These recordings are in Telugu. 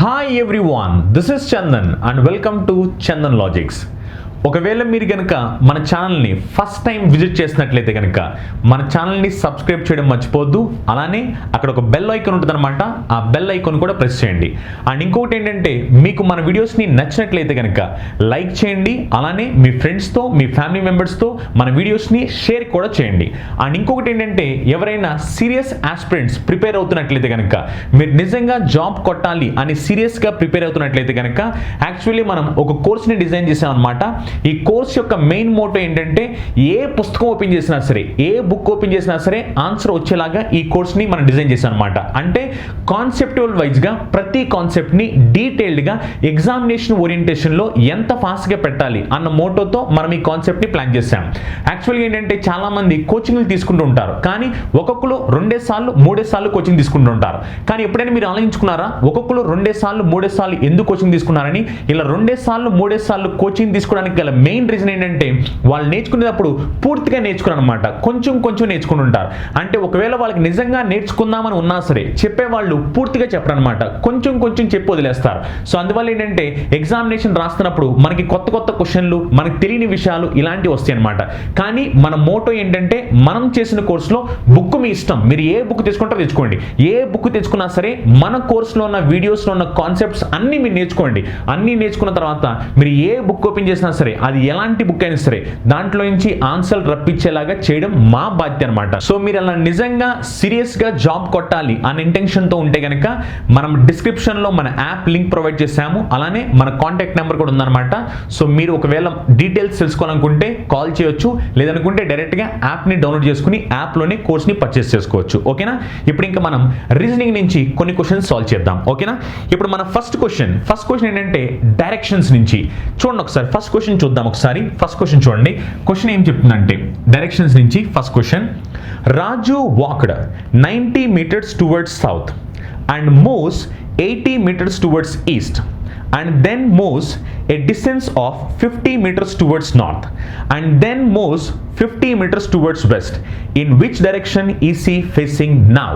Hi everyone, this is Chandan and welcome to Chandan Logics. ఒకవేళ మీరు కనుక మన ఛానల్ని ఫస్ట్ టైం విజిట్ చేసినట్లయితే కనుక మన ఛానల్ని సబ్స్క్రైబ్ చేయడం మర్చిపోవద్దు. అలానే అక్కడ ఒక బెల్ ఐకాన్ ఉంటుందన్నమాట, ఆ బెల్ ఐకాన్ కూడా ప్రెస్ చేయండి. అండ్ ఇంకొకటి ఏంటంటే మీకు మన వీడియోస్ని నచ్చినట్లయితే కనుక లైక్ చేయండి. అలానే మీ ఫ్రెండ్స్తో మీ ఫ్యామిలీ మెంబర్స్తో మన వీడియోస్ని షేర్ కూడా చేయండి. అండ్ ఇంకొకటి ఏంటంటే ఎవరైనా సీరియస్ ఆస్పిరెంట్స్ ప్రిపేర్ అవుతున్నట్లయితే కనుక మీరు నిజంగా జాబ్ కొట్టాలి అని సీరియస్గా ప్రిపేర్ అవుతున్నట్లయితే కనుక యాక్చువల్లీ మనం ఒక కోర్స్ని డిజైన్ చేసాం అనమాట. ఈ కోర్స్ యొక్క మెయిన్ మోటో ఏంటంటే ఏ పుస్తకం ఓపెన్ చేసినా సరే, ఏ బుక్ ఓపెన్ చేసినా సరే ఆన్సర్ వచ్చేలాగా ఈ కోర్స్ని మనం డిజైన్ చేసాం అనమాట. అంటే కాన్సెప్టువల్ వైజ్గా ప్రతి కాన్సెప్ట్ని డీటెయిల్డ్గా ఎగ్జామినేషన్ ఓరియంటేషన్లో ఎంత ఫాస్ట్గా పెట్టాలి అన్న మోటోతో మనం ఈ కాన్సెప్ట్ని ప్లాన్ చేసాం. యాక్చువల్గా ఏంటంటే చాలామంది కోచింగ్లు తీసుకుంటూ ఉంటారు, కానీ ఒక్కొక్కరు 2 సార్లు 3 సార్లు కోచింగ్ తీసుకుంటూ ఉంటారు. కానీ ఎప్పుడైనా మీరు ఆలోచించుకున్నారా ఒక్కొక్కరు 2 సార్లు 3 సార్లు ఎందుకు కోచింగ్ తీసుకున్నారని? ఇలా 2 సార్లు 3 సార్లు కోచింగ్ తీసుకోవడానికి గల మెయిన్ రీజన్ ఏంటంటే వాళ్ళు నేర్చుకునేటప్పుడు పూర్తిగా నేర్చుకున్నారు అనమాట, కొంచెం కొంచెం నేర్చుకుని ఉంటారు. అంటే ఒకవేళ వాళ్ళకి నిజంగా నేర్చుకుందామని ఉన్నా సరే చెప్పేవాళ్ళు పూర్తిగా చెప్పరనమాట, కొంచెం కొంచెం చెప్పి వదిలేస్తారు. సో అందువల్ల ఏంటంటే ఎగ్జామినేషన్ రాస్తున్నప్పుడు మనకి కొత్త కొత్త క్వశ్చన్లు, మనకి తెలియని విషయాలు ఇలాంటివి వస్తాయి అనమాట. కానీ మన మోటో ఏంటంటే మనం చేసిన కోర్సులో బుక్ మీ ఇష్టం, మీరు ఏ బుక్ తెచ్చుకుంటారో తెచ్చుకోండి. ఏ బుక్ తెచ్చుకున్నా సరే మన కోర్సులో ఉన్న వీడియోస్లో ఉన్న కాన్సెప్ట్స్ అన్నీ మీరు నేర్చుకోండి. అన్నీ నేర్చుకున్న తర్వాత మీరు ఏ బుక్ ఓపెన్ చేసినా సరే, అది ఎలాంటి బుక్ అయినా సరే దాంట్లో నుంచి ఆన్సర్లు రప్పించేలాగా చేయడం మా బాధ్యత అనమాట. సో మీరు అలా నిజంగా సీరియస్గా జాబ్ కొట్టాలి అనే ఇంటెన్షన్తో ఉంటే కనుక మనం డిస్క్రిప్షన్లో మన యాప్ లింక్ ప్రొవైడ్ చేసాము. అలానే మన కాంటాక్ట్ నెంబర్ కూడా ఉందన్నమాట. సో మీరు ఒకవేళ డీటెయిల్స్ తెలుసుకోవాలనుకుంటే కాల్ చేయొచ్చు, లేదనుకుంటే డైరెక్ట్గా యాప్ని డౌన్లోడ్ చేసుకుని యాప్లోనే కోర్స్ని పర్చేస్ చేసుకోవచ్చు. ఓకేనా? ఇప్పుడు ఇంకా మనం రీజనింగ్ నుంచి కొన్ని క్వశ్చన్స్ సాల్వ్ చేద్దాం. ఓకేనా? ఇప్పుడు మన ఫస్ట్ క్వశ్చన్ ఏంటంటే డైరెక్షన్స్ నుంచి చూడండి. ఒకసారి ఫస్ట్ క్వశ్చన్ చూద్దాం. ఒకసారి ఫస్ట్ క్వశ్చన్ చూడండి. క్వశ్చన్ ఏం చెప్తుందంటే డైరెక్షన్స్ నుంచి first question, Raju walked 90 meters towards south and moves 80 meters towards east and then moves a distance of 50 meters towards north and then moves 50 meters towards west. In which direction is he facing now?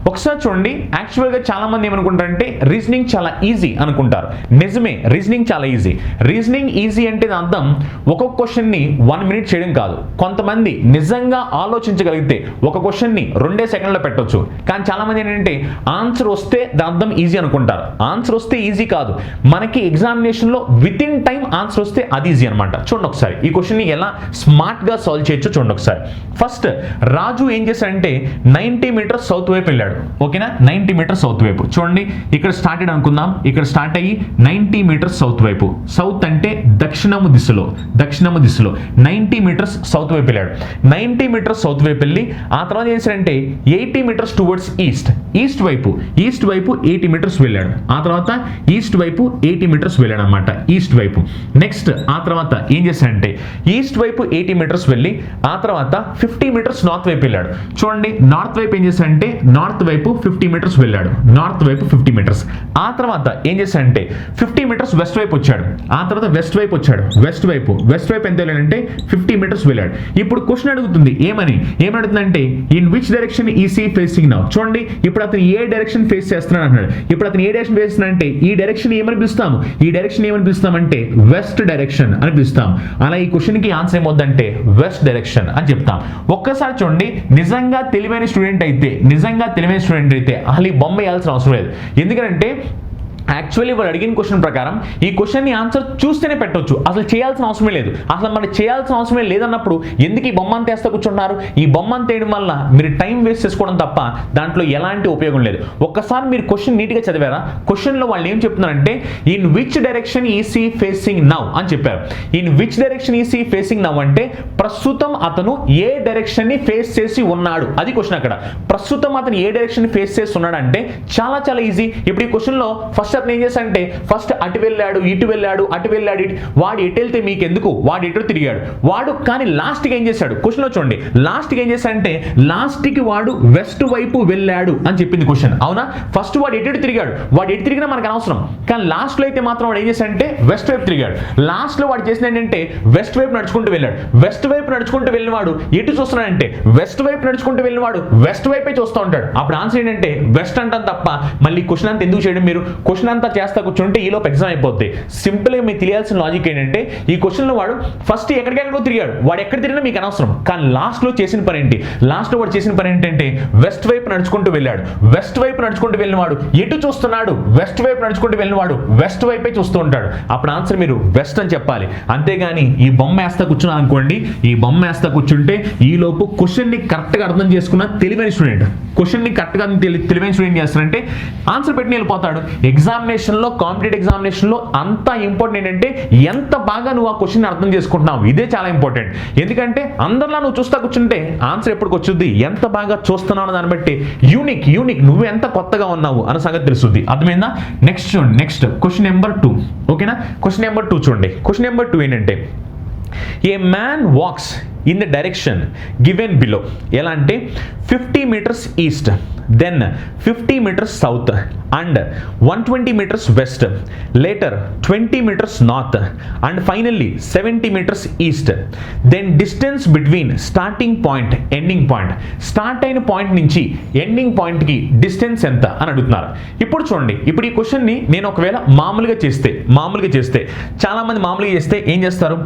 ఒకసారి చూడండి. యాక్చువల్గా చాలా మంది ఏమనుకుంటారంటే రీజనింగ్ చాలా ఈజీ అనుకుంటారు. నిజమే, రీజనింగ్ చాలా ఈజీ. రీజనింగ్ ఈజీ అంటే అర్థం ఒక్కొక్క క్వశ్చన్ని 1 minute చేయడం కాదు. కొంతమంది నిజంగా ఆలోచించగలిగితే ఒక క్వశ్చన్ని 2 seconds పెట్టవచ్చు. కానీ చాలా మంది ఏంటంటే ఆన్సర్ వస్తే దాని అర్థం ఈజీ అనుకుంటారు. ఆన్సర్ వస్తే ఈజీ కాదు, మనకి ఎగ్జామినేషన్లో విత్ ఇన్ టైం ఆన్సర్ వస్తే అది ఈజీ అనమాట. చూడండి ఒకసారి ఈ క్వశ్చన్ని ఎలా స్మార్ట్గా సాల్వ్ చేయొచ్చు చూడండి ఒకసారి. ఫస్ట్ రాజు ఏం చేశాడంటే 90 meters సౌత్ వైపు వెళ్ళాడు. ఓకేనా? 90 meters సౌత్ వైపు చూడండి. ఇక్కడ స్టార్టెడ్ అనుకుందాం, ఇక్కడ స్టార్ట్ అయ్యి 90 meters సౌత్ వైపు, సౌత్ అంటే దక్షిణము దిశలో 90 meters సౌత్ వైపు వెళ్ళాడు. 90 meters సౌత్ వైపు వెళ్ళి ఆ తర్వాత ఏం చేశాడంటే 80 meters టువర్డ్స్ ఈస్ట్ వైపు 80 meters వెళ్ళాడు. ఆ తర్వాత ఈస్ట్ వైపు 80 meters వెళ్ళాడు అనమాట, ఈస్ట్ వైపు. నెక్స్ట్ ఆ తర్వాత ఏం చేశాడంటే ఈస్ట్ వైపు 80 meters వెళ్ళి ఆ తర్వాత 50 meters నార్త్ వైపు వెళ్ళాడు. చూడండి నార్త్ వైపు ఏం చేశాడంటే నార్త్ వైపు 50 meters వెళ్ళాడు, నార్త్ వైపు 50 meters. ఆ తర్వాత ఏం చేశాడంటే 50 meters వెస్ట్ వైపు వచ్చాడు. ఆ తర్వాత వెస్ట్ వైపు వచ్చాడు, వెస్ట్ వైపు ఎంత వెళ్ళాడంటే 50 meters వెళ్ళాడు. ఇప్పుడు క్వశ్చన్ అడుగుతుంది ఏమడుగుతుందంటే in which direction is he facing now? చూడండి ఇప్పుడు అతను ఏ డైరెక్షన్ ఫేస్ చేస్తున్నాడు అన్నాడు. ఇప్పుడు అతను ఏ డైరెక్షన్ ఫేస్ చేస్తున్నాడంటే ఈ డైరెక్షన్ ఏమని పిలుస్తామంటే వెస్ట్ డైరెక్షన్ అని పిలుస్తాం. అలా ఈ క్వశ్చన్కి ఆన్సర్ ఏమవుతుందంటే వెస్ట్ డైరెక్షన్ అని చెప్తాం. ఒక్కసారి చూడండి, నిజంగా తెలివైన స్టూడెంట్ అయితే అసలు ఈ బొమ్మ వేయాల్సిన అవసరం లేదు. ఎందుకంటే యాక్చువల్లీ వాడు అడిగిన క్వశ్చన్ ప్రకారం ఈ క్వశ్చన్ని ఆన్సర్ చూస్తేనే పెట్టవచ్చు, అసలు చేయాల్సిన అవసరమే లేదు. అసలు మనకి చేయాల్సిన అవసరమే లేదన్నప్పుడు ఎందుకు ఈ బొమ్మ అంత వేస్తే కూర్చుంటున్నారు? ఈ బొమ్మ అంత వేయడం వల్ల మీరు టైం వేస్ట్ చేసుకోవడం తప్ప దాంట్లో ఎలాంటి ఉపయోగం లేదు. ఒక్కసారి మీరు క్వశ్చన్ నీట్గా చదివారా? క్వశ్చన్లో వాళ్ళు ఏం చెప్తున్నారంటే in which direction is he facing now అని చెప్పారు. In which direction is he facing now అంటే ప్రస్తుతం అతను ఏ డైరెక్షన్ని ఫేస్ చేసి ఉన్నాడు, అది క్వశ్చన్. అక్కడ ప్రస్తుతం అతను ఏ డైరెక్షన్ ఫేస్ చేసి ఉన్నాడు అంటే చాలా ఈజీ. ఇప్పుడు ఈ క్వశ్చన్లో ఫస్ట్ అతను ఏం చేశాడంటే ఫస్ట్ అటు వెళ్ళాడు, ఇటు వెళ్ళాడు, వాడు ఎటు వెళ్తే మీకు ఎందుకు, వాడు ఎటు తిరిగాడు వాడు. కానీ లాస్ట్కి ఏం చేశాడు? క్వశ్చన్లో చూడండి, లాస్ట్కి ఏం చేశాడంటే లాస్ట్కి వాడు వెస్ట్ వైపు వెళ్ళాడు అని చెప్పింది క్వశ్చన్. అవునా? ఫస్ట్ వాడు ఎటు తిరిగాడు, వాడు ఎటు తిరిగినా మనకు అనవసరం. కానీ లాస్ట్లో అయితే మాత్రం వాడు ఏం చేశాడంటే వెస్ట్ వైపు తిరిగాడు. లాస్ట్లో వాడు చేసింది ఏంటంటే వెస్ట్ వైపు నడుచుకుంటూ వెళ్ళాడు. వెస్ట్ వైపు నడుచుకుంటూ వెళ్ళినవాడు ఎటు చూస్తున్నాడంటే వెస్ట్ వైపు నడుచుకుంటూ వెళ్ళినవాడు వెస్ట్ వైపే చూస్తూ ఉంటాడు. అప్పుడు ఆన్సర్ ఏంటంటే వెస్ట్ అంటాం తప్ప మళ్ళీ క్వశ్చన్ అంతా ఎందుకు చేయడం? మీరు క్వశ్చన్ అంతా చేస్తా కూర్చుంటే ఈలోపు ఎగ్జామ్ అయిపోద్ది. సింపుల్గా మీకు తెలియాల్సిన లాజిక్ ఏంటంటే ఈ క్వశ్చన్లో వాడు ఫస్ట్ ఎక్కడికెక్కడికో తిరిగాడు, వాడు ఎక్కడ తిరిగినా మీకు అనవసరం, కానీ లాస్ట్లో చేసిన పని ఏంటి? లాస్ట్లో వాడు చేసిన పని ఏంటంటే వెస్ట్ వైపు నడుచుకుంటూ వెళ్ళాడు. వెస్ట్ వైపు నడుచుకుంటూ వెళ్ళినవాడు ఎటు చూస్తున్నాడు? వెస్ట్ వైపు నడుచుకుంటూ వెళ్ళినవాడు వెస్ట్ వైపే చూస్తూ ఉంటాడు. అప్పుడు ఆన్సర్ మీరు వెస్ట్ అని చెప్పాలి. అంతేగాని ఈ బొమ్మ వేస్తా కూర్చున్నా అనుకోండి, ఈ బొమ్మ వేస్తా కూర్చుంటే ఈ లోపు క్వశ్చన్ని కరెక్ట్గా అర్థం చేసుకున్న తెలివైన స్టూడెంట్, క్వశ్చన్ని కరెక్ట్గా తెలివైన స్టూడెంట్ చేస్తారంటే ఆన్సర్ పెట్టి వెళ్ళిపోతాడు. ఎగ్జామినేషన్లో, కాంపిటేటివ్ ఎగ్జామినేషన్లో అంతా ఇంపార్టెంట్ ఏంటంటే ఎంత బాగా నువ్వు ఆ క్వశ్చన్ అర్థం చేసుకుంటున్నావు, ఇదే చాలా ఇంపార్టెంట్. ఎందుకంటే అందరిలా నువ్వు చూస్తా కూర్చుంటే ఆన్సర్ ఎప్పటికి వచ్చుద్ది? ఎంత బాగా చూస్తున్నావు దాన్ని బట్టి యూనిక్ నువ్వు ఎంత కొత్తగా ఉన్నావు అన్న సంగతి తెలుస్తుంది. అర్థమైందా? నెక్స్ట్ చూడండి, నెక్స్ట్ క్వశ్చన్ నెంబర్ 2. ఓకేనా? క్వశ్చన్ నెంబర్ 2 చూడండి. క్వశ్చన్ నెంబర్ 2 ఏంటంటే a man walks in the direction given below. ఎలా అంటే 50 meters east, then 50 meters south and 120 meters west, later 20 meters north and finally 70 meters east. Then distance between starting point ending point. Start అయిన పాయింట్ నుంచి ఎండింగ్ పాయింట్కి డిస్టెన్స్ ఎంత అని అడుగుతున్నారు. ఇప్పుడు చూడండి, ఇప్పుడు ఈ క్వశ్చన్ని నేను ఒకవేళ మామూలుగా చేస్తే చాలామంది మామూలుగా చేస్తే ఏం చేస్తారు?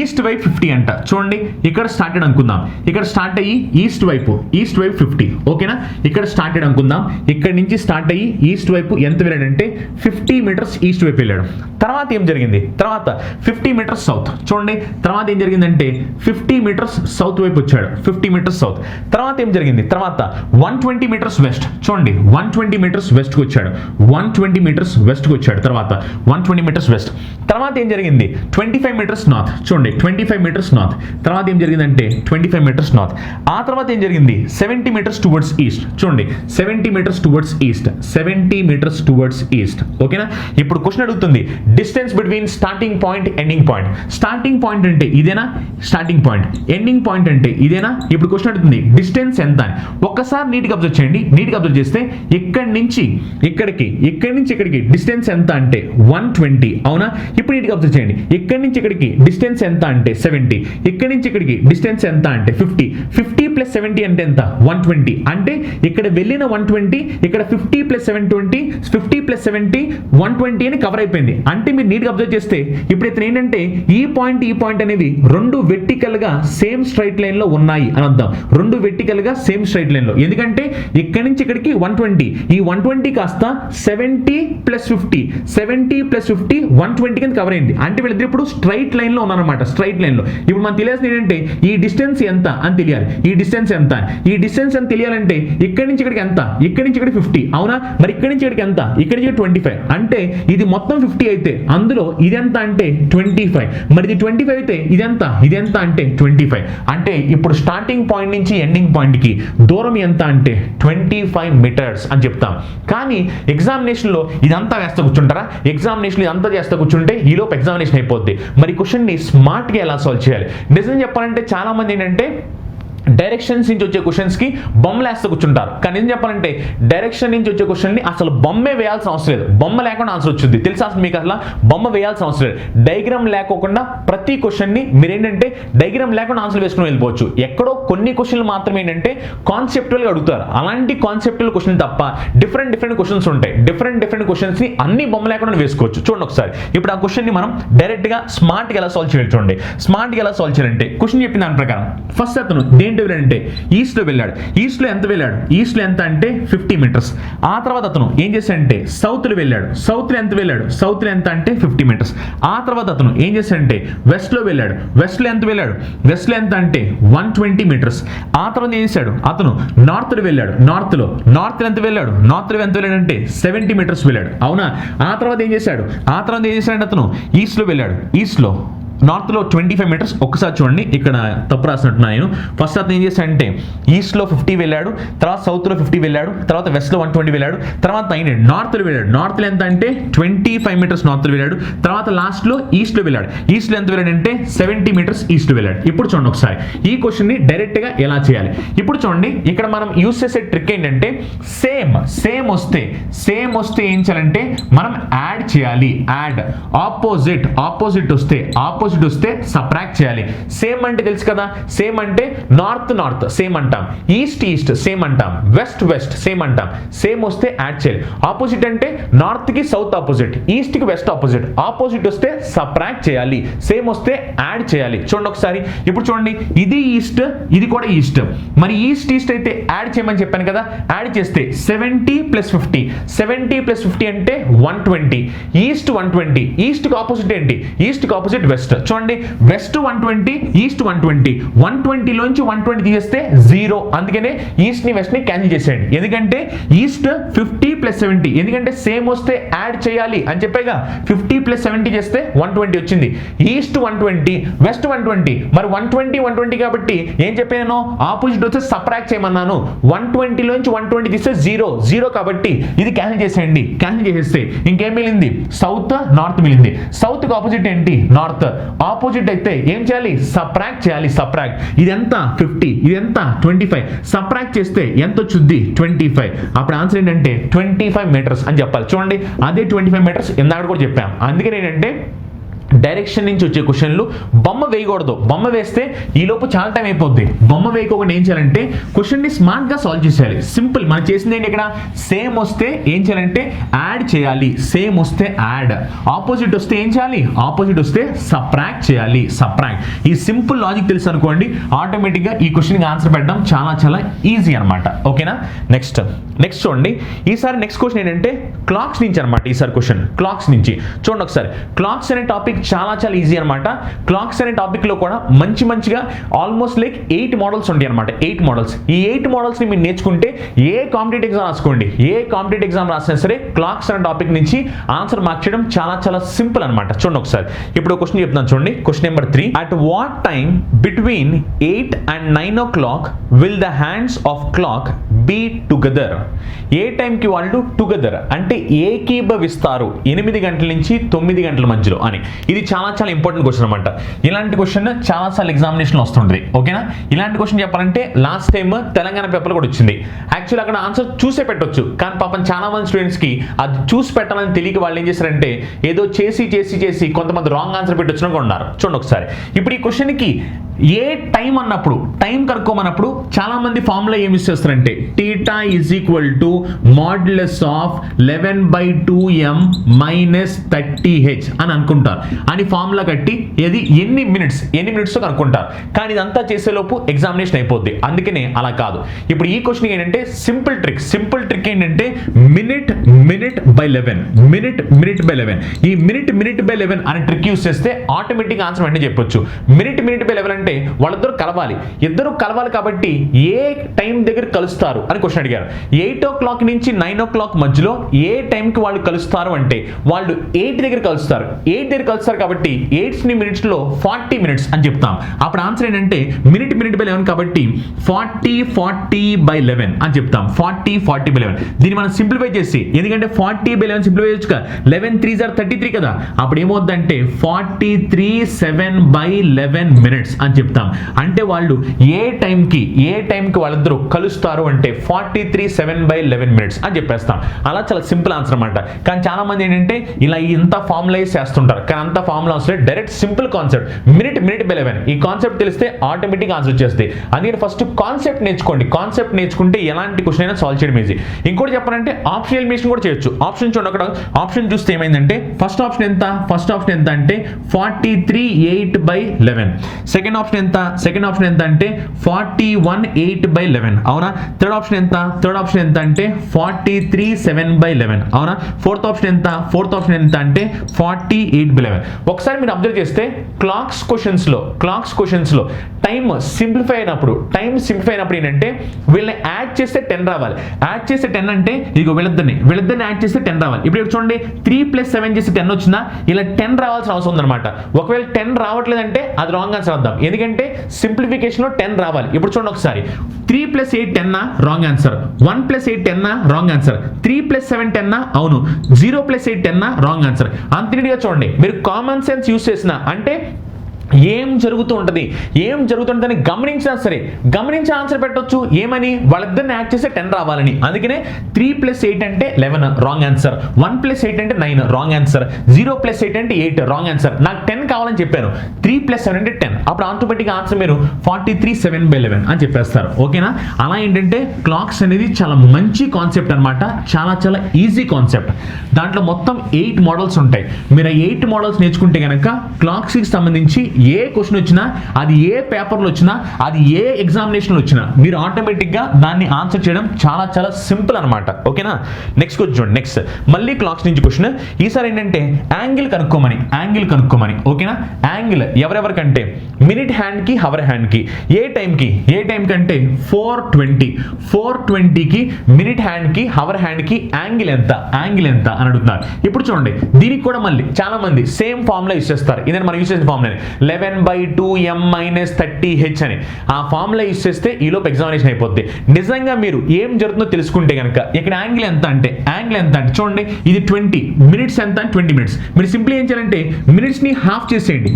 ఈస్ట్ వైపు 50 అంట. చూడండి, ఇక్కడ స్టార్టెడ్ అనుకుందాం, ఇక్కడ స్టార్ట్ అయ్యి ఈస్ట్ వైపు 50. ఓకేనా? ఇక్కడ స్టార్టెడ్ అనుకుందాం, ఇక్కడ నుంచి స్టార్ట్ అయ్యి ఈస్ట్ వైపు ఎంత వెళ్ళాడంటే 50 meters ఈస్ట్ వైపు వెళ్ళాడు. తర్వాత ఏం జరిగింది? తర్వాత 50 meters సౌత్. చూడండి, తర్వాత ఏం జరిగిందంటే 50 meters సౌత్ వైపు వచ్చాడు, 50 meters సౌత్. తర్వాత ఏం జరిగింది? తర్వాత 120 meters వెస్ట్. చూడండి, 120 meters వెస్ట్కి వచ్చాడు, 120 meters వెస్ట్కి వచ్చాడు. తర్వాత 120 meters వెస్ట్. తర్వాత ఏం జరిగింది? 25 meters నార్త్. చూడండి, 25 meters నార్త్. తర్వాత ఏం జరిగిందంటే 25 meters నార్త్. ఆ తర్వాత ఏం జరిగింది? 70 meters టువర్డ్స్ ఈస్ట్. చూడండి, 70 meters towards east, 70 meters towards east. ఓకేనా? ఇప్పుడు క్వశ్చన్ అడుగుతుంది distance between starting point ending point. Starting point అంటే ఇదేనా? Starting point. ఎండింగ్ పాయింట్ అంటే ఇదేనా? ఇప్పుడు క్వశ్చన్ అడుగుతుంది డిస్టెన్స్ ఎంత అని. ఒక్కసారి నీట్గా అబ్జర్వ్ చేయండి. నీట్గా అబ్జర్వ్ చేస్తే ఇక్కడి నుంచి ఇక్కడికి డిస్టెన్స్ ఎంత అంటే 120. అవునా? ఇప్పుడు నీట్గా అబ్జర్వ్ చేయండి, ఇక్కడి నుంచి ఇక్కడికి డిస్టెన్స్ ఎంత అంటే 70. ఇక్కడి నుంచి ఇక్కడికి డిస్టెన్స్ ఎంత అంటే 50. 50 + 70 అంటే ఎంత? 120. అంటే ఇక్కడ వెళ్ళిన 120, ఇక్కడ 50 + 720, 50 + 70 120 అని కవర్ అయిపోయింది. అంటే మీరు నీట్గా అబ్జర్వ్ చేస్తే ఇప్పుడు ఇతను ఏంటంటే ఈ పాయింట్ అనేవి రెండు వెర్టికల్ గా సేమ్ స్ట్రైట్ లైన్ లో ఉన్నాయి అని అర్థం. రెండు వెర్టికల్ గా సేమ్ స్ట్రైట్ లైన్ లో. ఎందుకంటే ఇక్కడి నుంచి ఇక్కడికి 120, ఈ 120 కాస్త 70 + 50, 70 + 50 120 కింద కవర్ అయింది. అంటే వీళ్ళిద్దరు ఇప్పుడు స్ట్రైట్ లైన్ లో ఉన్నారన్నమాట, స్ట్రైట్ లైన్ లో. ఇప్పుడు మనకు తెలియాల్సింది ఏంటంటే ఈ డిస్టెన్స్ ఎంత అని తెలియాలి. ఈ డిస్టెన్స్ ఎంత అని తెలియాలంటే ఇక్కడి నుంచి ఇక్కడికి ఎంత? ఇక్కడి నుంచి ఇక్కడికి 50. అవునా? మరి ఇక్కడి నుంచి ఇక్కడికి ఎంత? ఇక్కడి నుంచి 25. అంటే ఇది మొత్తం 50 అయితే అందులో ఇదెంత అంటే 25. మరి ఇది 25 అయితే ఇదెంత అంటే 25. అంటే ఇప్పుడు స్టార్టింగ్ పాయింట్ నుంచి ఎండింగ్ పాయింట్ కి దూరం ఎంత అంటే 25 meters అని చెప్తాం. కానీ ఎగ్జామినేషన్లో ఇదంతా వేస్తా కూర్చుంటారా? ఎగ్జామినేషన్ ఇదంతా చేస్తా కూర్చుంటే ఈలోపు ఎగ్జామినేషన్ అయిపోద్ది. మరి క్వశ్చన్ని స్మార్ట్గా ఎలా సాల్వ్ చేయాలి? నిజం చెప్పాలంటే చాలా మంది ఏంటంటే డైరెక్షన్స్ నుంచి వచ్చే క్వశ్చన్స్కి బొమ్మలు వేస్తూ కూర్చుంటారు. కానీ ఏం చెప్పాలంటే డైరెక్షన్ నుంచి వచ్చే క్వశ్చన్ని అసలు బొమ్మే వేయాల్సిన అవసరం లేదు. బొమ్మ లేకుండా ఆన్సర్ వచ్చింది. తెలుసా? మీకు అసలు బొమ్మ వేయాల్సిన అవసరం లేదు. డయాగ్రామ్ లేకోకుండా ప్రతి క్వశ్చన్ని మీరేంటంటే డయాగ్రామ్ లేకుండా ఆన్సర్ వేసుకుని వెళ్ళిపోవచ్చు. ఎక్కడో కొన్ని క్వశ్చన్లు మాత్రమే ఏంటంటే కాన్సెప్టువల్గా అడుగుతారు. అలాంటి కాన్సెప్టువల్ క్వశ్చన్ తప్ప డిఫరెంట్ క్వశ్చన్స్ ఉంటాయి. డిఫరెంట్ క్వశ్చన్స్ని అన్ని బొమ్మ లేకుండా వేసుకోవచ్చు. చూడండి ఒకసారి. ఇప్పుడు ఆ క్వశ్చన్ని మనం డైరెక్ట్గా స్మార్ట్గా ఎలా సాల్వ్ చేయాలి చూడండి. స్మార్ట్గా ఎలా సాల్వ్ చేయాలంటే క్వశ్చన్ చెప్పిన దాని ప్రకారం ఫస్ట్ అతను అంటే ఈస్ట్ లో వెళ్ళాడు. ఈస్ట్ లో ఎంత వెళ్ళాడు? ఈస్ట్ లో ఎంత అంటే 50 meters. ఆ తర్వాత అతను ఏం చేశాడంటే సౌత్ లో వెళ్ళాడు. సౌత్ లో ఎంత వెళ్ళాడు? సౌత్ లో ఎంత అంటే 50 meters. ఆ తర్వాత అతను ఏం చేశాడంటే వెస్ట్ లో వెళ్ళాడు. వెస్ట్ లో ఎంత వెళ్ళాడు? వెస్ట్ లో ఎంత అంటే 120 meters. ఆ తర్వాత ఏం చేశాడు? అతను నార్త్ లో వెళ్ళాడు. నార్త్ లో ఎంత వెళ్ళాడు? నార్త్ లో ఎంత వెళ్ళాడు అంటే 70 meters వెళ్ళాడు. అవునా? ఆ తర్వాత ఏం చేశాడు? అతను ఈస్ట్ లో వెళ్ళాడు. ఈస్ట్ లో నార్త్ లో 25 meters. ఒక్కసారి చూడండి, ఇక్కడ తప్పు రాసినట్టున్నా నేను. ఫస్ట్ అతను ఏం చేశాడంటే ఈస్ట్ లో 50 వెళ్ళాడు, తర్వాత సౌత్ లో 50 వెళ్ళాడు, తర్వాత వెస్ట్ లో 120 వెళ్ళాడు, తర్వాత నార్త్ లో వెళ్ళాడు. నార్త్ లో ఎంత అంటే 25 meters నార్త్ లో వెళ్ళాడు. తర్వాత లాస్ట్ లో ఈస్ట్ లో వెళ్ళాడు. ఈస్ట్ లో ఎంత వెళ్ళాడు అంటే 70 meters ఈస్ట్ లో వెళ్ళాడు. ఇప్పుడు చూడండి ఒకసారి ఈ క్వశ్చన్ ని డైరెక్ట్ గా ఎలా చేయాలి. ఇప్పుడు చూడండి, ఇక్కడ మనం యూస్ చేసే ట్రిక్ ఏంటంటే సేమ్ వస్తే ఏం చేయాలంటే మనం యాడ్ చేయాలి. యాడ్ ఆపోజిట్ వస్తే ఆపోజిట్ వస్తే సబ్ట్రాక్ట్ చేయాలి. సేమ్ అంటే తెలుసు కదా, సేమ్ అంటే నార్త్ నార్త్ సేమ్ అంటాం, ఈస్ట్ ఈస్ట్ సేమ్ అంటాం, వెస్ట్ వెస్ట్ సేమ్ అంటాం. సేమ్ వస్తే యాడ్ చేయాలి. ఆపోజిట్ అంటే నార్త్ కి సౌత్ ఆపోజిట్, ఈస్ట్ కి వెస్ట్ ఆపోజిట్. ఆపోజిట్ వస్తే సబ్ట్రాక్ట్ చేయాలి, సేమ్ వస్తే యాడ్ చేయాలి. చూడండి ఒకసారి, ఇప్పుడు చూడండి ఇది ఈస్ట్ ఇది కూడా ఈస్ట్, మరి ఈస్ట్ ఈస్ట్ అయితే యాడ్ చేయమని చెప్పాను కదా, యాడ్ చేస్తే 70 + 50, 70 + 50 అంటే 120. ఈస్ట్ 120, ఈస్ట్ కి ఆపోజిట్ ఏంటి, ఈస్ట్ కి ఆపోజిట్ వెస్ట్. చూడండి వెస్ట్ 120 ఈస్ట్ 120, 120 లోంచి 120 తీసేస్తే 0. అందుకనే ఈస్ట్ ని వెస్ట్ ని క్యాన్సిల్ చేసేయండి. ఎందుకంటే ఈస్ట్ 50 + 70, ఎందుకంటే సేమ్ వస్తే యాడ్ చేయాలి అని చెప్పేగా. 50 + 70 చేస్తే 120 వచ్చింది. ఈస్ట్ 120 వెస్ట్ 120, మరి 120 120 కాబట్టి ఏం చెప్పాను, ఆపోజిట్ వస్తే సబ్ట్రాక్ట్ చేయమన్నాను. 120 లోంచి 120 తీస్తే 0 కాబట్టి ఇది క్యాన్సిల్ చేసేయండి. క్యాన్సిల్ చేసేస్తే ఇంకేం మిగిలింది, సౌత్ నార్త్ మిగిలింది. సౌత్ కి ఆపోజిట్ ఏంటి, నార్త్. ఆపోజిట్ అయితే ఏం చేయాలి, సబ్ట్రాక్ట్ చేయాలి. సబ్ట్రాక్ట్, ఇది ఎంత 50, ఇది ఎంత 25, సబ్ట్రాక్ట్ చేస్తే ఎంత వచ్చుద్ది 25. అప్పుడు ఆన్సర్ ఏంటంటే 25 మీటర్స్ అని చెప్పాలి. చూడండి అదే 25 మీటర్స్ ఇందాక కూడా చెప్పాం. అందుకని ఏంటంటే డైరెక్షన్ నుంచి వచ్చే క్వశ్చన్లు బొమ్మ వేయకూడదు. బొమ్మ వేస్తే ఈ లోపు చాలా టైం అయిపోద్ది. బొమ్మ వేయకుండా ఏం చేయాలంటే క్వశ్చన్ని స్మార్ట్ గా సాల్వ్ చేసేయాలి. సింపుల్, మనం చేసింది ఏంటి, ఇక్కడ సేమ్ వస్తే ఏం చేయాలంటే యాడ్ చేయాలి. సేమ్ వస్తే యాడ్, ఆపోజిట్ వస్తే ఏం చేయాలి, ఆపోజిట్ వస్తే సబ్ట్రాక్ట్ చేయాలి. సబ్ట్రాక్ట్, ఈ సింపుల్ లాజిక్ తెలుసు అనుకోండి, ఆటోమేటిక్ గా ఈ క్వశ్చన్ ఆన్సర్ పెట్టడం చాలా చాలా ఈజీ అనమాట. ఓకేనా, నెక్స్ట్ చూడండి. ఈసారి నెక్స్ట్ క్వశ్చన్ ఏంటంటే క్లాక్స్ నుంచి అనమాట. ఈసారి క్వశ్చన్ క్లాక్స్ నుంచి చూడండి ఒకసారి. క్లాక్స్ అనే టాపిక్ చాలా చాలా ఈజీ అనమాట. క్లాక్స్ అనే టాపిక్ లో కూడా మంచిగా ఆల్మోస్ట్ లైక్ 8 మోడల్స్ ఉంటాయి అనమాట. 8 మోడల్స్. ఈ 8 మోడల్స్ ని మీరు నేర్చుకుంటే ఏ కాంపిటేటివ్ ఎగ్జామ్ రాసుకోండి, ఏ కాంపిటేటివ్ ఎగ్జామ్ రాసినా సరే క్లాక్స్ అనే టాపిక్ నుంచి ఆన్సర్ మార్క్ చేయడం చాలా చాలా సింపుల్ అనమాట. చూడండి ఒకసారి, ఇప్పుడు క్వశ్చన్ చెప్తాను చూడండి. Question number 3, at what time between 8 and 9 o'clock will the hands of clock be together? ఏ టైంకి వాళ్ళు టుగెదర్ అంటే ఏకీభవిస్తారు 8 గంటల నుంచి 9 గంటల మధ్యలో అని. ఇది చాలా చాలా ఇంపార్టెంట్ క్వశ్చన్ అనమాట. ఇలాంటి క్వశ్చన్ చాలా సార్లు ఎగ్జామినేషన్ వస్తుంటుంది. ఓకేనా, ఇలాంటి క్వశ్చన్ చెప్పాలంటే లాస్ట్ టైం తెలంగాణ పేపర్ కూడా వచ్చింది. యాక్చువల్ అక్కడ ఆన్సర్ చూసే పెట్టొచ్చు, కానీ పాపం చాలా మంది స్టూడెంట్స్ కి అది చూసి పెట్టాలని తెలియక వాళ్ళు ఏం చేశారంటే ఏదో చేసి కొంతమంది రాంగ్ ఆన్సర్ పెట్టొచ్చిన కూడా ఉన్నారు. చూడండి ఒకసారి, ఇప్పుడు ఈ క్వశ్చన్ కి ఏ టైం అన్నప్పుడు టైం కనుక్కోమన్నప్పుడు చాలా మంది ఫార్ములా ఏమి యూస్ చేస్తారంటే theta is equal to modulus of 11/2m minus 30h అని అనుకుంటారు. అని ఫార్ములా కట్టి ఏది ఎన్ని మినిట్స్ కనుక్కుంటారు. కానీ ఇదంతా చేసేలోపు ఎగ్జామినేషన్ అయిపోద్ది. అందుకనే అలా కాదు. ఇప్పుడు ఈ క్వశ్చన్ ఏంటంటే సింపుల్ ట్రిక్ ఏంటంటే మినిట్ బై 11, మినిట్ బై 11. ఈ మినిట్ బై 11 అనే ట్రిక్ యూస్ చేస్తే ఆటోమేటిక్ ఆన్సర్ వెంటనే చెప్పొచ్చు. మినిట్ బై 11 అంటే వాళ్ళిద్దరు కలవాలి. ఇద్దరు కలవాలి కాబట్టి ఏ టైం దగ్గర కలుస్తారు అని క్వశ్చన్ అడిగారు. 8 o'clock నుంచి 9 o'clock మధ్యలో ఏ టైంకి వాళ్ళు కలుస్తారు అంటే వాళ్ళు 8 దగ్గర కలుస్తారు. 8 దగ్గర కలుస్తారు కాబట్టి 8 మినిట్స్ లో 40 మినిట్స్ అని చెప్తాం. అప్పుడు ఆన్సర్ ఏంటంటే మినిట్ బై 11 కాబట్టి 40/11 అని చెప్తాం. 40/11. దీన్ని మనం సింప్లిఫై చేసి, ఎందుకంటే 40/11 సింప్లిఫై చేయొచ్చు కదా, 11 3s are 33 కదా. అప్పుడు ఏమవుతుందంటే 43/7/11 మినిట్స్ అని చెప్తాం. అంటే వాళ్ళు ఏ టైంకి వాళ్ళిద్దరూ కలుస్తారు అంటే 43/7/11 మినిట్స్ అని చెప్పేస్తాం. అలా చాలా సింపుల్ ఆన్సర్ అనమాట. కానీ చాలా మంది ఏంటంటే ఇలా ఇంత ఫార్ములైజ్ చేస్తుంటారు, కానీ అంత ఫార్ములా అవసరం. Direct simple concept minute by 11. ఈ కాన్సెప్ట్ తెలిస్తే ఆటోమేటిక్ ఆన్సర్ వచ్చేస్తుంది. అందుకని ఫస్ట్ కాన్సెప్ట్ నేర్చుకోండి. కాన్సెప్ట్ నేర్చుకుంటే ఎలాంటి క్వశ్చన్ అయినా సాల్వ్ చేయడం ఈజీ. ఇంకోటి చెప్పాలంటే ఆప్షన్ ఎలిమినేషన్ కూడా చేయొచ్చు. ఆప్షన్ చూడండి, అక్కడ ఆప్షన్ చూస్తే ఏమైందంటే ఫస్ట్ ఆప్షన్ ఎంత అంటే 43/8/11. సెకండ్ ఆప్షన్ ఎంత అంటే 41/8/11. అవునా? థర్డ్ ఆప్షన్ ఎంత అంటే 43/7/11. అవునా? ఫోర్త్ ఆప్షన్ ఎంత అంటే 48/11. ఒకసారి మీరు అబ్జర్వ్ చేస్తే క్లాక్స్ క్వశ్చన్స్ లో టైం సింప్లిఫై అయినప్పుడు ఏంటంటే వీళ్ళని యాడ్ చేస్తే 10 రావాలి. యాడ్ చేస్తే 10 అంటే ఇదిగో వీళ్ళిద్దరిని యాడ్ చేస్తే 10 రావాలి. ఇప్పుడు చూడండి 3 + 7 చేస్తే 10 వచ్చిందా? ఇలా 10 రావాల్సిన అవసరం ఉందన్నమాట. ఒకవేళ 10 రావట్లేదంటే అది రాంగ్ ఆన్సర్ వద్దాం. ఎందుకంటే సింప్లిఫికేషన్ లో 10 రావాలి. ఇప్పుడు చూడండి ఒకసారి, 3 + 8 10 రాంగ్ ఆన్సర్, 1 + 8 10 రాంగ్ ఆన్సర్, 3 + 7 10 అవును, 0 + 8 10 రాంగ్ ఆన్సర్. అంతేగా చూడండి, మీరు కామన్ సెన్స్ యూస్ చేసిన అంటే ఏం జరుగుతుందని గమనించి ఆన్సర్ పెట్టొచ్చు. ఏమని? వాళ్ళిద్దరిని యాడ్ చేస్తే 10 రావాలని. అందుకనే 3 + 8 అంటే 11 రాంగ్ ఆన్సర్, 1 + 8 అంటే 9 రాంగ్ ఆన్సర్, 0 + 8 అంటే 8 రాంగ్ ఆన్సర్. నాకు 10 కావాలని చెప్పాను. 3 + 7 అంటే 10. అప్పుడు ఆటోమేటిక్గా ఆన్సర్ మీరు 43 7/11 అని చెప్పేస్తారు. ఓకేనా? అలా ఏంటంటే క్లాక్స్ అనేది చాలా మంచి కాన్సెప్ట్ అనమాట. చాలా చాలా ఈజీ కాన్సెప్ట్. దాంట్లో మొత్తం 8 మోడల్స్ ఉంటాయి. మీరు 8 మోడల్స్ నేర్చుకుంటే కనుక క్లాక్స్కి సంబంధించి ఏ క్వశ్చన్ వచ్చినా, అది ఏ పేపర్లో వచ్చినా, అది ఏ ఎగ్జామినేషన్లో వచ్చినా మీరు ఆటోమేటిక్గా దాన్ని ఆన్సర్ చేయడం చాలా చాలా సింపుల్ అనమాట. ఓకేనా? నెక్స్ట్ క్వశ్చన్ చూడండి. నెక్స్ట్ మళ్ళీ క్లాక్స్ నుంచి క్వశ్చన్. ఈసారి ఏంటంటే యాంగిల్ కనుక్కోమని. ఓకేనా? యాంగిల్ ఎవరెవరికంటే మినిట్ హ్యాండ్కి, హవర్ హ్యాండ్కి. ఏ టైంకి అంటే 4:20కి మినిట్ హ్యాండ్కి, హవర్ హ్యాండ్కి యాంగిల్ ఎంత అని అడుగుతున్నారు. ఇప్పుడు చూడండి, దీనికి కూడా మళ్ళీ చాలా మంది సేమ్ ఫార్ములా యూస్ చేస్తారు. ఇదని మనం యూస్ చేసిన ఫార్ములా 11/2m - 30h అని. ఆ ఫార్ములా యూస్ చేస్తే ఈలోపు ఎగ్జామినేషన్ అయిపోద్ది. నిజంగా మీరు ఏం జరుగుతుందో తెలుసుకుంటే కనుక ఇక్కడ యాంగిల్ ఎంత అంటే చూడండి, ఇది 20 మినిట్స్ ఎంత అంటే 20 మినిట్స్. మీరు సింపుల్ ఏం చేయాలంటే మినిట్స్ని హాఫ్ చేసేయండి.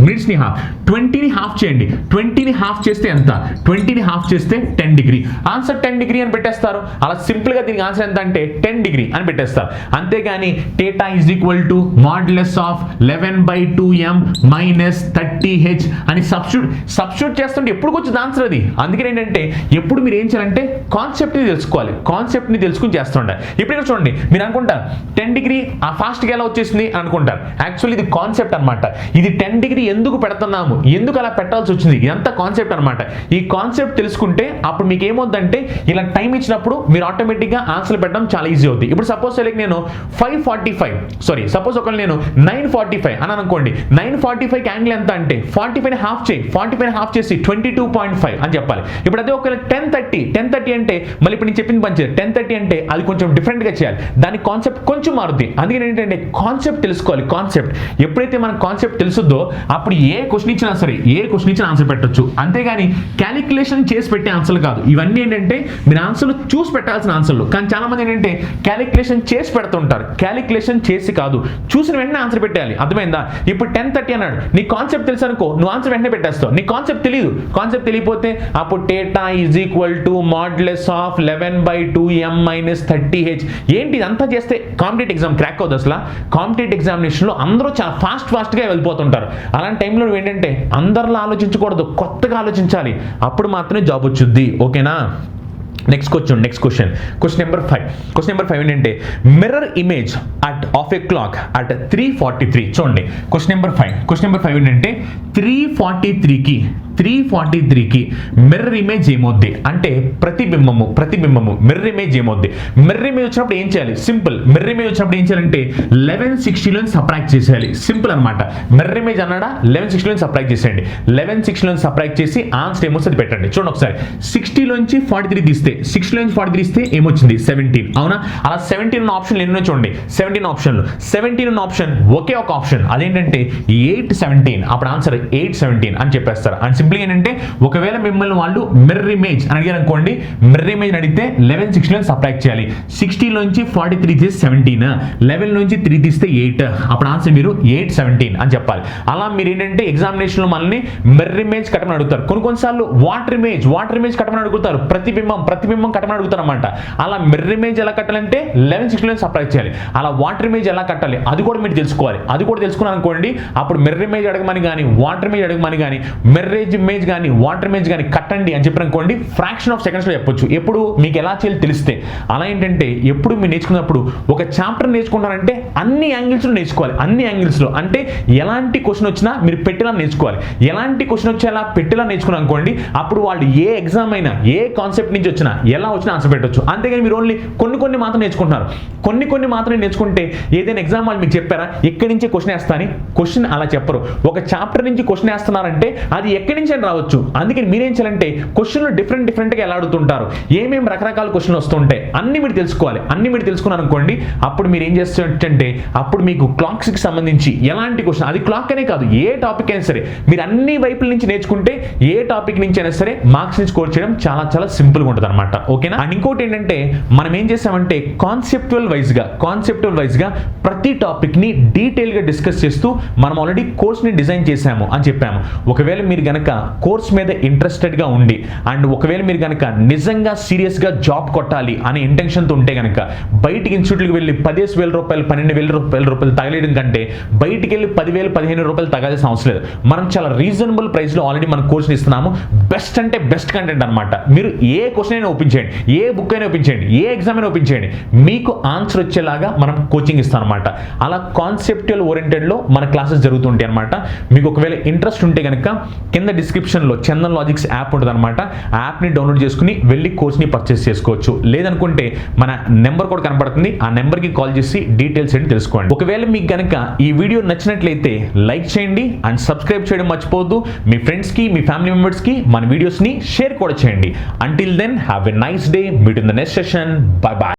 20ని హాఫ్ చేయండి. 20ని హాఫ్ చేస్తే ఎంత? 20ని హాఫ్ చేస్తే 10 డిగ్రీ. ఆన్సర్ 10 డిగ్రీ అని పెట్టేస్తారు. అలా సింపుల్ గా దీనికి ఆన్సర్ ఎంత అంటే 10 డిగ్రీ అని పెట్టేస్తారు. అంతేగాని θ = (11/2m - 30h) అని సబ్స్టిట్యూట్ చేస్తుంటే ఎప్పుడు వచ్చింది ఆన్సర్ అది. అందుకని ఏంటంటే ఎప్పుడు మీరు ఏం చేయాలంటే కాన్సెప్ట్ని తెలుసుకోవాలి. కాన్సెప్ట్ని తెలుసుకుని చేస్తుంటారు. ఇప్పుడు ఇక్కడ చూడండి, మీరు అనుకుంటారు 10 డిగ్రీ ఫాస్ట్గా ఎలా వచ్చేసింది అనుకుంటారు. యాక్చువల్లీ ఇది కాన్సెప్ట్ అనమాట. ఇది 10 డిగ్రీ ఎందుకు పెడుతున్నాము, ఎందుకు అలా పెట్టాల్సి వచ్చింది, ఇదంతా కాన్సెప్ట్ అనమాట. ఈ కాన్సెప్ట్ తెలుసుకుంటే అప్పుడు మీకు ఏమవుతుందంటే ఇలా టైం ఇచ్చినప్పుడు మీరు ఆటోమేటిక్గా ఆన్సర్ పెట్టడం చాలా ఈజీ అవుతుంది. ఇప్పుడు సపోజ్ నేను 9:45 అని అనుకోండి. 9:45 యాంగిల్ ఎంత అంటే 45ని హాఫ్ చేయి. 45ని హాఫ్ చేసి 22.5 అని చెప్పాలి. ఇప్పుడు అదే ఒకవేళ 10:30 అంటే మళ్ళీ ఇప్పుడు నేను చెప్పింది పంచేది 10:30 అంటే అది కొంచెం డిఫరెంట్గా చేయాలి. దాని కాన్సెప్ట్ కొంచెం మారుద్ది. అందుకని ఏంటంటే కాన్సెప్ట్ తెలుసుకోవాలి. కాన్సెప్ట్ ఎప్పుడైతే మన కాన్సెప్ట్ తెలుసుద్దో అప్పుడు ఏ క్వశ్చన్ ఇచ్చినా ఆన్సర్ పెట్టొచ్చు. అంతేగాని క్యాలిక్యులేషన్ చేసి పెట్టే ఆన్సర్లు కాదు. ఇవన్నీ ఏంటంటే మీరు ఆన్సర్లు చూసి పెట్టాల్సిన ఆన్సర్లు. కానీ చాలా మంది ఏంటంటే క్యాలిక్యులేషన్ చేసి పెడుతుంటారు. క్యాలిక్యులేషన్ చేసి కాదు, చూసిన వెంటనే ఆన్సర్ పెట్టాలి. అర్థమైందా? ఇప్పుడు 10:30 అన్నాడు, నీ కాన్సెప్ట్ తెలుసు అనుకో, నువ్వు ఆన్సర్ వెంటనే పెట్టేస్తావు. నీ కాన్సెప్ట్ తెలియదు. కాన్సెప్ట్ తెలియపోతే అప్పుడు θ = (11/2m - 30h) ఏంటి ఇదంతా చేస్తే కాంపిటేటివ్ ఎగ్జామ్ క్రాక్ అవుతుంది. అసలు కాంపిటేటివ్ ఎగ్జామినేషన్లో అందరూ చాలా ఫాస్ట్గా వెళ్ళిపోతుంటారు. అలాంటి టైంలో ఏంటంటే అందరిలో ఆలోచించకూడదు, కొత్తగా ఆలోచించాలి. అప్పుడు మాత్రమే జాబ్ వచ్చుద్ది. ఓకేనా? నెక్స్ట్ క్వశ్చన్ నెంబర్ 5 ఏంటంటే mirror image of a clock at 3:43. చూడండి, క్వశ్చన్ నెంబర్ 5 ఏంటంటే 3:43కి మిర్రర్ ఇమేజ్ ఏమవుద్ది అంటే ప్రతిబింబము మిర్రర్ ఇమేజ్ ఏమవుద్ది. మిర్రర్ ఇమేజ్ వచ్చినప్పుడు ఏం చేయాలి? సింపుల్. మిర్రర్ ఇమేజ్ వచ్చినప్పుడు ఏం చేయాలంటే 1160 సబ్ట్రాక్ట్ చేసేయాలి. సింపుల్ అనమాట. మిర్రర్ ఇమేజ్ అన్నాడా 1160 సబ్ట్రాక్ట్ చేసేయండి. 1160 సబ్ట్రాక్ట్ చేసి ఆన్సర్ ఏమొస్తుంది పెట్టండి. చూడండి ఒకసారి, 60 43 తీస్తే 60 43 ఇస్తే ఏమొచ్చింది? 17. అవునా? అలా 17 ఉన్న ఆప్షన్లు ఎన్నో చూడండి. 17 ఆప్షన్లు. 17 ఉన్న ఆప్షన్ ఒకే ఒక ఆప్షన్, అదేంటంటే 817. అప్పుడు ఆన్సర్ 817 అని చెప్పేస్తారు. అండ్ సింపుల్ ఏంటంటే ఒకవేళ మిమ్మల్ని వాళ్ళు మిర్రర్ ఇమేజ్ అని అడిగారు అనుకోండి, మిర్రర్ ఇమేజ్ అడిగితే 1160 సబ్ట్రాక్ట్ చేయాలి. 60 43 తీస్తే 17, 11 3 తీస్తే 8. అప్పుడు ఆన్సర్ మీరు 817 అని చెప్పాలి. అలా మీరు ఏంటంటే ఎగ్జామినేషన్లో మనల్ని మిర్రర్ ఇమేజ్ కట్టమని అడుగుతారు. కొన్నిసార్లు వాటర్ ఇమేజ్ కట్టమని అడుగుతారు. ప్రతిబింబం కట్టమని అడుగుతారు అనమాట. అలా మిర్రర్ ఇమేజ్ ఎలా కట్టాలంటే 1160 సబ్ట్రాక్ట్ చేయాలి. అలా వాటర్ ఇమేజ్ ఎలా కట్టాలి అది కూడా మీరు తెలుసుకోవాలి. అది కూడా తెలుసుకున్నాను అనుకోండి, అప్పుడు మిర్రర్ ఇమేజ్ అడగమని కానీ, వాటర్ ఇమేజ్ అడగమని కానీ, మిర్రర్ ఇమేజ్ కానీ, వాటర్ ఇమేజ్ కానీ కట్టండి అని చెప్పి అనుకోండి, ఫ్రాక్షన్ ఆఫ్ సెకండ్స్లో చెప్పొచ్చు. ఎప్పుడు మీకు ఎలా చేయాలి తెలిస్తే. అలా ఏంటంటే ఎప్పుడు మీరు నేర్చుకున్నప్పుడు ఒక చాప్టర్ నేర్చుకుంటారంటే అన్ని యాంగిల్స్లో నేర్చుకోవాలి. అన్ని యాంగిల్స్లో అంటే ఎలాంటి క్వశ్చన్ వచ్చినా మీరు పెట్టేలా నేర్చుకోవాలి. ఎలాంటి క్వశ్చన్ వచ్చేలా పెట్టేలా నేర్చుకున్నాను అనుకోండి, అప్పుడు వాళ్ళు ఏ ఎగ్జామ్ అయినా ఏ కాన్సెప్ట్ నుంచి వచ్చినా ఎలా వచ్చినా ఆన్సర్ పెట్టొచ్చు. అంతేగాని మీరు ఓన్లీ కొన్ని మాత్రం నేర్చుకుంటున్నారు. కొన్ని మాత్రం నేర్చుకుంటే ఏదైనా ఎగ్జామ్ వాళ్ళు మీకు చెప్పారా ఎక్కడి నుంచి క్వశ్చన్ వేస్తా అని? క్వశ్చన్ అలా చెప్పరు. ఒక చాప్టర్ నుంచి క్వశ్చన్ వేస్తున్నారంటే అది ఎక్కడి నుంచి అని రావచ్చు. అందుకని మీరేం చేయాలంటే క్వశ్చన్లు డిఫరెంట్గా ఎలా అడుగుతుంటారు, ఏమేమి రకరకాల క్వశ్చన్లు వస్తుంటాయి అన్ని మీరు తెలుసుకోవాలి. అన్ని మీరు తెలుసుకున్నారు అనుకోండి, అప్పుడు మీరు ఏం చేస్తుంటే అప్పుడు మీకు క్లాక్స్కి సంబంధించి ఎలాంటి క్వశ్చన్, అది క్లాక్ అనే కాదు ఏ టాపిక్ అయినా సరే మీరు అన్ని వైపుల నుంచి నేర్చుకుంటే ఏ టాపిక్ నుంచి అయినా సరే మార్క్స్ ని స్కోర్ చేయడం చాలా చాలా సింపుల్గా ఉంటుంది అనమాట. ఓకేనా? అండ్ ఇంకోటి ఏంటంటే మనం ఏం చేసామంటే కాన్సెప్టువల్ వైజ్గా ప్రతి టాపిక్ని డీటెయిల్గా డిస్కస్ చేస్తూ మనం ఆల్రెడీ కోర్స్ని డిజైన్ చేసాము అని చెప్పాము. ఒకవేళ మీరు గనక కనుక కోర్స్ మీద ఇంట్రెస్టెడ్గా ఉండి అండ్ ఒకవేళ మీరు కనుక నిజంగా సీరియస్గా జాబ్ కొట్టాలి అనే ఇంటెన్షన్తో ఉంటే కనుక బయటికి ఇన్స్టిట్యూట్కి వెళ్ళి 10,000 రూపాయలు 12,000 రూపాయలు తగలేయడం కంటే బయటికి వెళ్ళి 10,000 15,000 రూపాయలు తగాల్సిన అవసరం లేదు. మనం చాలా రీజనబుల్ ప్రైస్లో ఆల్రెడీ మన కోర్స్ని ఇస్తున్నాము. బెస్ట్ అంటే బెస్ట్ కంటెంట్ అనమాట. మీరు ఏ క్వశ్చన్ అయినా ఓపెన్ చేయండి, ఏ బుక్ అయినా ఓపెన్ చేయండి, ఏ ఎగ్జామ్ అయినా ఓపెన్ చేయండి, మీకు ఆన్సర్ వచ్చేలాగా మనం కోచింగ్ ఇస్తాం అనమాట. అలా కాన్సెప్చువల్ ఓరియంటెడ్లో మన క్లాసెస్ జరుగుతుంటాయి అనమాట. మీకు ఒకవేళ ఇంట్రెస్ట్ ఉంటే కనుక కింద డిస్క్రిప్షన్లో చందన్ లాజిక్స్ యాప్ ఉంటుంది అనమాట. యాప్ని డౌన్లోడ్ చేసుకుని వెళ్ళి కోర్స్ని పర్చేస్ చేసుకోవచ్చు. లేదనుకుంటే మన నెంబర్ కూడా కనపడుతుంది, ఆ నెంబర్కి కాల్ చేసి డీటెయిల్స్ ఏంటి తెలుసుకోండి. ఒకవేళ మీకు కనుక ఈ వీడియో నచ్చినట్లయితే లైక్ చేయండి అండ్ సబ్స్క్రైబ్ చేయడం మర్చిపోవద్దు. మీ ఫ్రెండ్స్కి, మీ ఫ్యామిలీ మెంబర్స్కి మన వీడియోస్ని షేర్ కూడా చేయండి. Until then have a nice day. Meet in the next session. Bye bye.